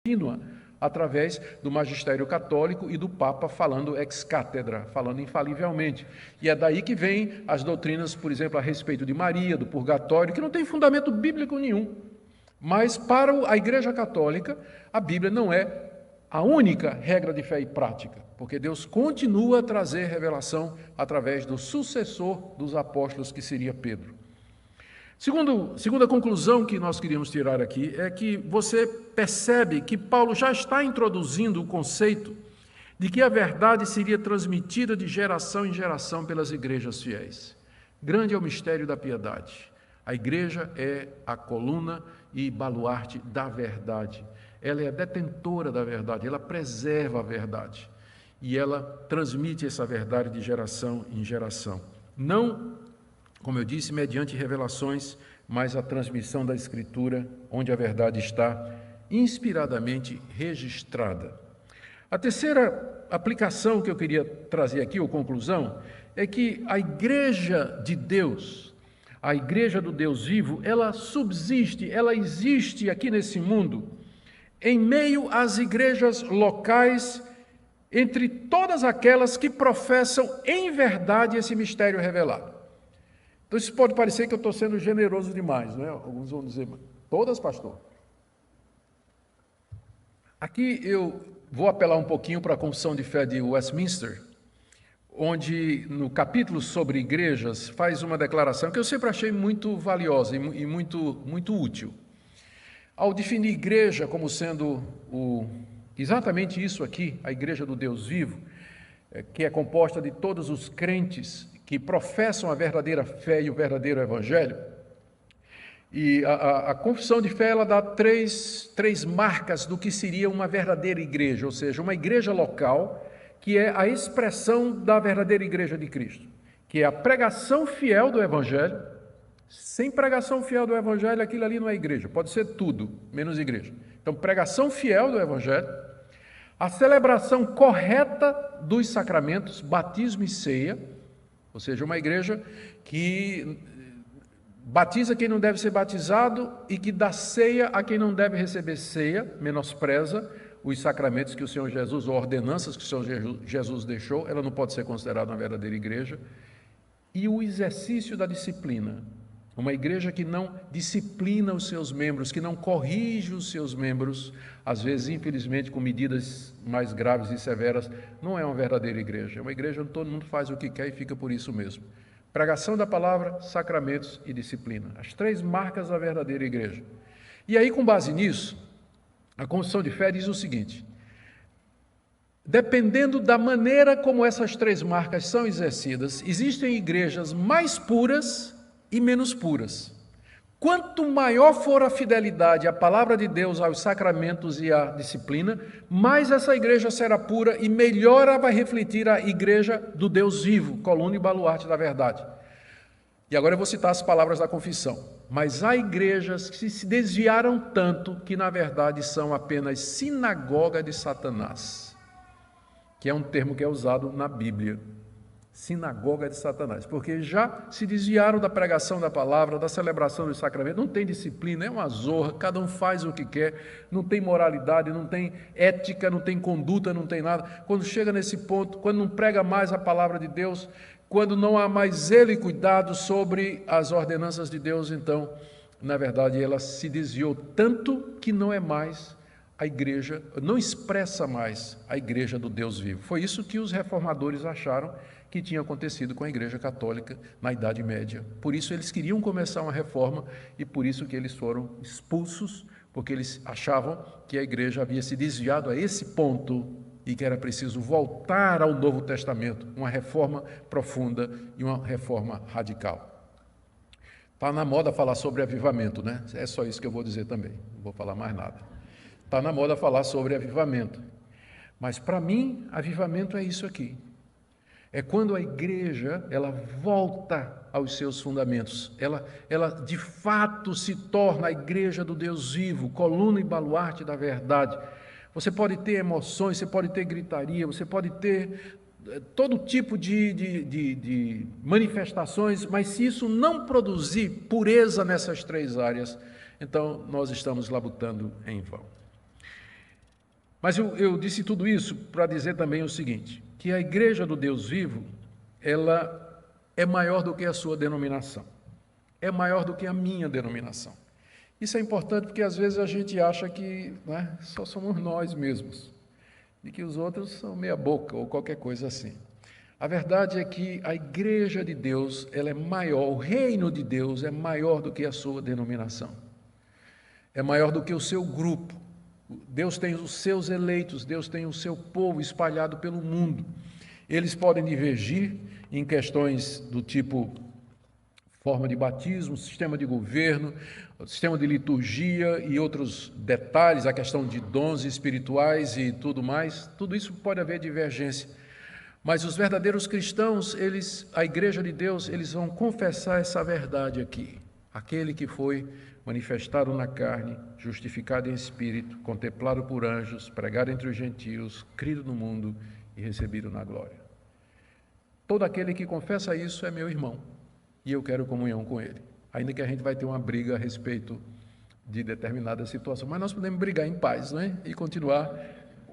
contínua, através do magistério católico e do Papa falando ex cátedra, falando infalivelmente. E é daí que vem as doutrinas, por exemplo, a respeito de Maria, do purgatório, que não tem fundamento bíblico nenhum. Mas para a Igreja Católica, a Bíblia não é a única regra de fé e prática, porque Deus continua a trazer revelação através do sucessor dos apóstolos, que seria Pedro. Segunda conclusão que nós queríamos tirar aqui é que você percebe que Paulo já está introduzindo o conceito de que a verdade seria transmitida de geração em geração pelas igrejas fiéis. Grande é o mistério da piedade. A igreja é a coluna e baluarte da verdade. Ela é a detentora da verdade, ela preserva a verdade. E ela transmite essa verdade de geração em geração. Não, como eu disse, mediante revelações, mas a transmissão da Escritura, onde a verdade está inspiradamente registrada. A terceira aplicação que eu queria trazer aqui, ou conclusão, é que a Igreja de Deus, a Igreja do Deus vivo, ela subsiste, ela existe aqui nesse mundo, em meio às igrejas locais, entre todas aquelas que professam em verdade esse mistério revelado. Então, isso pode parecer que eu estou sendo generoso demais, não é? Alguns vão dizer, todas, pastor? Aqui eu vou apelar um pouquinho para a Confissão de Fé de Westminster, onde, no capítulo sobre igrejas, faz uma declaração que eu sempre achei muito valiosa e muito útil. Ao definir igreja como sendo exatamente isso aqui, a Igreja do Deus vivo, que é composta de todos os crentes que professam a verdadeira fé e o verdadeiro evangelho, e a confissão de fé ela dá três marcas do que seria uma verdadeira igreja, ou seja, uma igreja local, que é a expressão da verdadeira igreja de Cristo, que é a pregação fiel do evangelho. Sem pregação fiel do evangelho, aquilo ali não é igreja, pode ser tudo, menos igreja. Então, pregação fiel do evangelho, a celebração correta dos sacramentos, batismo e ceia, ou seja, uma igreja que batiza quem não deve ser batizado e que dá ceia a quem não deve receber ceia, menospreza os sacramentos que o Senhor Jesus, ou ordenanças que o Senhor Jesus deixou, ela não pode ser considerada uma verdadeira igreja. E o exercício da disciplina, uma igreja que não disciplina os seus membros, que não corrige os seus membros, às vezes, infelizmente, com medidas mais graves e severas, não é uma verdadeira igreja. É uma igreja onde todo mundo faz o que quer e fica por isso mesmo. Pregação da palavra, sacramentos e disciplina. As três marcas da verdadeira igreja. E aí, com base nisso, a Confissão de Fé diz o seguinte: dependendo da maneira como essas três marcas são exercidas, existem igrejas mais puras e menos puras. Quanto maior for a fidelidade à palavra de Deus, aos sacramentos e à disciplina, mais essa igreja será pura e melhor ela vai refletir a igreja do Deus vivo, coluna e baluarte da verdade. E agora eu vou citar as palavras da confissão. Mas há igrejas que se desviaram tanto que, na verdade, são apenas sinagoga de Satanás, que é um termo que é usado na Bíblia. Sinagoga de Satanás, porque já se desviaram da pregação da palavra, da celebração do sacramento, não tem disciplina, é uma zorra, cada um faz o que quer, não tem moralidade, não tem ética, não tem conduta, não tem nada. Quando chega nesse ponto, quando não prega mais a palavra de Deus, quando não há mais zelo e cuidado sobre as ordenanças de Deus, então, na verdade, ela se desviou tanto que não é mais a igreja, não expressa mais a igreja do Deus vivo. Foi isso que os reformadores acharam que tinha acontecido com a Igreja Católica na Idade Média. Por isso eles queriam começar uma reforma e por isso que eles foram expulsos, porque eles achavam que a igreja havia se desviado a esse ponto e que era preciso voltar ao Novo Testamento, uma reforma profunda e uma reforma radical. Está na moda falar sobre avivamento, né? É só isso que eu vou dizer também, não vou falar mais nada. Está na moda falar sobre avivamento. Mas para mim, avivamento é isso aqui. É quando a igreja, ela volta aos seus fundamentos, ela de fato se torna a igreja do Deus vivo, coluna e baluarte da verdade. Você pode ter emoções, você pode ter gritaria, você pode ter todo tipo de manifestações, mas se isso não produzir pureza nessas três áreas, então nós estamos labutando em vão. Mas eu disse tudo isso para dizer também o seguinte, que a igreja do Deus vivo, ela é maior do que a sua denominação, é maior do que a minha denominação. Isso é importante porque às vezes a gente acha que, né, só somos nós mesmos, e que os outros são meia boca ou qualquer coisa assim. A verdade é que a igreja de Deus, ela é maior, o reino de Deus é maior do que a sua denominação, é maior do que o seu grupo. Deus tem os seus eleitos, Deus tem o seu povo espalhado pelo mundo. Eles podem divergir em questões do tipo forma de batismo, sistema de governo, sistema de liturgia e outros detalhes, a questão de dons espirituais e tudo mais. Tudo isso pode haver divergência. Mas os verdadeiros cristãos, a igreja de Deus, eles vão confessar essa verdade aqui. Aquele que foi manifestado na carne, justificado em espírito, contemplado por anjos, pregado entre os gentios, crido no mundo e recebido na glória. Todo aquele que confessa isso é meu irmão, e eu quero comunhão com ele. Ainda que a gente vai ter uma briga a respeito de determinada situação, mas nós podemos brigar em paz, não é? E continuar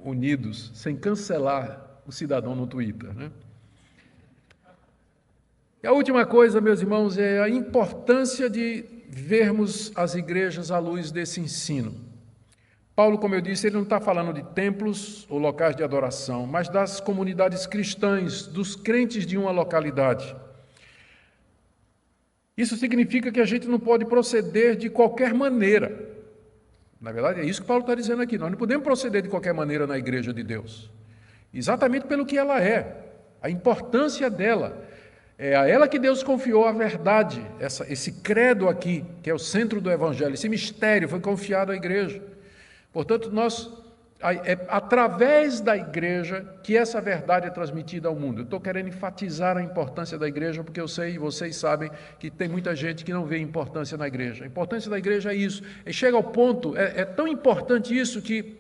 unidos, sem cancelar o cidadão no Twitter, né? E a última coisa, meus irmãos, é a importância de vermos as igrejas à luz desse ensino. Paulo, como eu disse, ele não está falando de templos ou locais de adoração, mas das comunidades cristãs, dos crentes de uma localidade. Isso significa que a gente não pode proceder de qualquer maneira. Na verdade, é isso que Paulo está dizendo aqui. Nós não podemos proceder de qualquer maneira na igreja de Deus. Exatamente pelo que ela é, a importância dela. É a ela que Deus confiou a verdade, esse credo aqui, que é o centro do Evangelho, esse mistério foi confiado à igreja. Portanto, é através da igreja que essa verdade é transmitida ao mundo. Eu estou querendo enfatizar a importância da igreja, porque eu sei e vocês sabem que tem muita gente que não vê importância na igreja. A importância da igreja é isso. E chega ao ponto, é tão importante isso que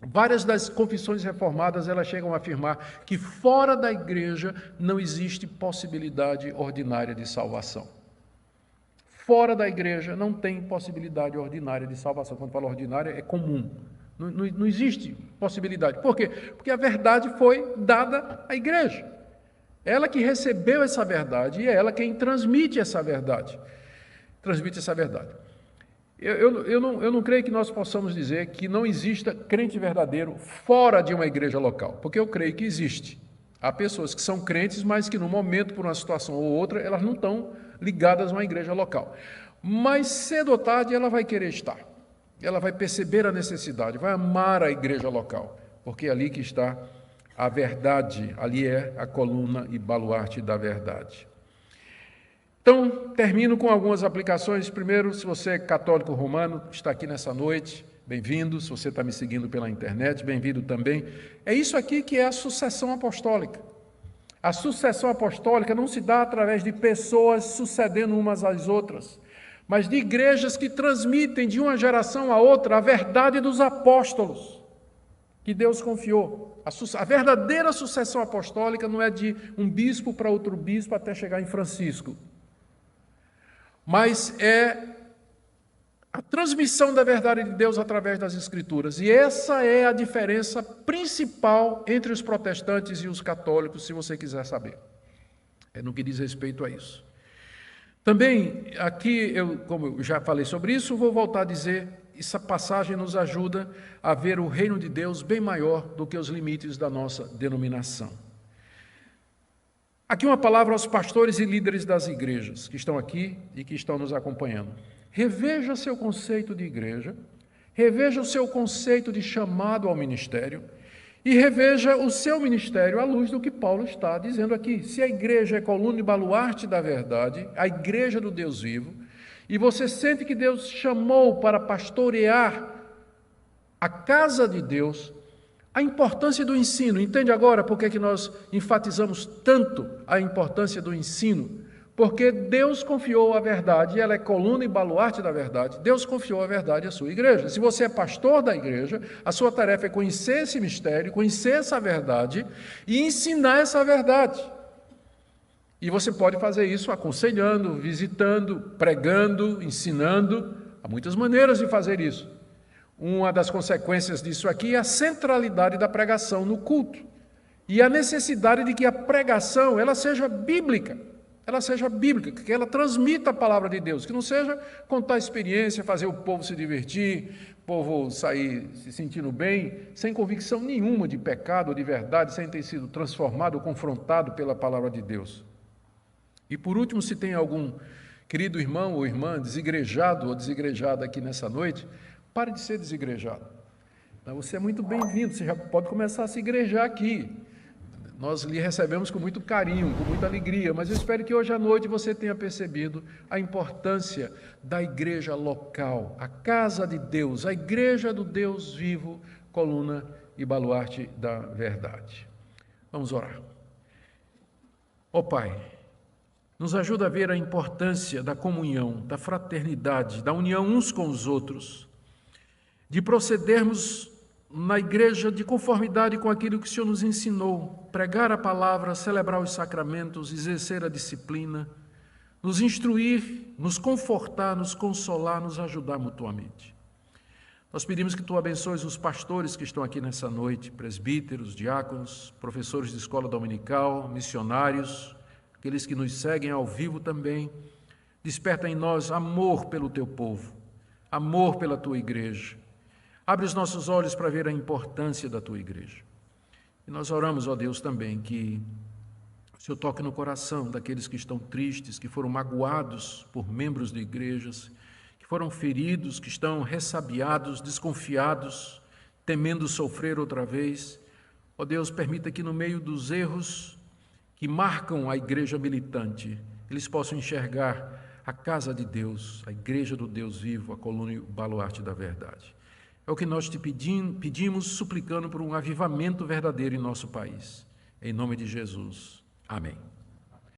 várias das confissões reformadas, elas chegam a afirmar que fora da igreja não existe possibilidade ordinária de salvação. Fora da igreja não tem possibilidade ordinária de salvação. Quando falo ordinária, é comum. Não existe possibilidade. Por quê? Porque a verdade foi dada à igreja. Ela que recebeu essa verdade e é ela quem transmite essa verdade. Transmite essa verdade. Eu não creio que nós possamos dizer que não exista crente verdadeiro fora de uma igreja local, porque eu creio que existe. Há pessoas que são crentes, mas que no momento, por uma situação ou outra, elas não estão ligadas a uma igreja local. Mas cedo ou tarde ela vai querer estar. Ela vai perceber a necessidade, vai amar a igreja local, porque é ali que está a verdade, ali é a coluna e baluarte da verdade. Então, termino com algumas aplicações. Primeiro, se você é católico romano, está aqui nessa noite, bem-vindo. Se você está me seguindo pela internet, bem-vindo também. É isso aqui que é a sucessão apostólica. A sucessão apostólica não se dá através de pessoas sucedendo umas às outras, mas de igrejas que transmitem de uma geração a outra a verdade dos apóstolos que Deus confiou. A verdadeira sucessão apostólica não é de um bispo para outro bispo até chegar em Francisco, mas é a transmissão da verdade de Deus através das Escrituras. E essa é a diferença principal entre os protestantes e os católicos, se você quiser saber. É no que diz respeito a isso. Também, aqui, como eu já falei sobre isso, vou voltar a dizer, essa passagem nos ajuda a ver o reino de Deus bem maior do que os limites da nossa denominação. Aqui uma palavra aos pastores e líderes das igrejas que estão aqui e que estão nos acompanhando. Reveja seu conceito de igreja, reveja o seu conceito de chamado ao ministério e reveja o seu ministério à luz do que Paulo está dizendo aqui. Se a igreja é coluna e baluarte da verdade, a igreja do Deus vivo, e você sente que Deus chamou para pastorear a casa de Deus, a importância do ensino. Entende agora por que nós enfatizamos tanto a importância do ensino? Porque Deus confiou a verdade, ela é coluna e baluarte da verdade, Deus confiou a verdade à sua igreja. Se você é pastor da igreja, a sua tarefa é conhecer esse mistério, conhecer essa verdade e ensinar essa verdade. E você pode fazer isso aconselhando, visitando, pregando, ensinando. Há muitas maneiras de fazer isso. Uma das consequências disso aqui é a centralidade da pregação no culto e a necessidade de que a pregação ela seja bíblica, que ela transmita a palavra de Deus, que não seja contar experiência, fazer o povo se divertir, o povo sair se sentindo bem, sem convicção nenhuma de pecado ou de verdade, sem ter sido transformado ou confrontado pela palavra de Deus. E por último, se tem algum querido irmão ou irmã desigrejado ou desigrejada aqui nessa noite, pare de ser desigrejado. Você é muito bem-vindo, você já pode começar a se igrejar aqui. Nós lhe recebemos com muito carinho, com muita alegria, mas eu espero que hoje à noite você tenha percebido a importância da igreja local, a casa de Deus, a igreja do Deus vivo, coluna e baluarte da verdade. Vamos orar. Ó Pai, nos ajuda a ver a importância da comunhão, da fraternidade, da união uns com os outros, de procedermos na igreja de conformidade com aquilo que o Senhor nos ensinou, pregar a palavra, celebrar os sacramentos, exercer a disciplina, nos instruir, nos confortar, nos consolar, nos ajudar mutuamente. Nós pedimos que Tu abençoes os pastores que estão aqui nessa noite, presbíteros, diáconos, professores de escola dominical, missionários, aqueles que nos seguem ao vivo também. Desperta em nós amor pelo Teu povo, amor pela Tua igreja. Abre os nossos olhos para ver a importância da Tua igreja. E nós oramos, ó Deus, também que o Senhor toque no coração daqueles que estão tristes, que foram magoados por membros de igrejas, que foram feridos, que estão ressabiados, desconfiados, temendo sofrer outra vez. Ó Deus, permita que no meio dos erros que marcam a igreja militante, eles possam enxergar a casa de Deus, a igreja do Deus vivo, a coluna e o baluarte da verdade. É o que nós te pedimos, suplicando por um avivamento verdadeiro em nosso país. Em nome de Jesus. Amém.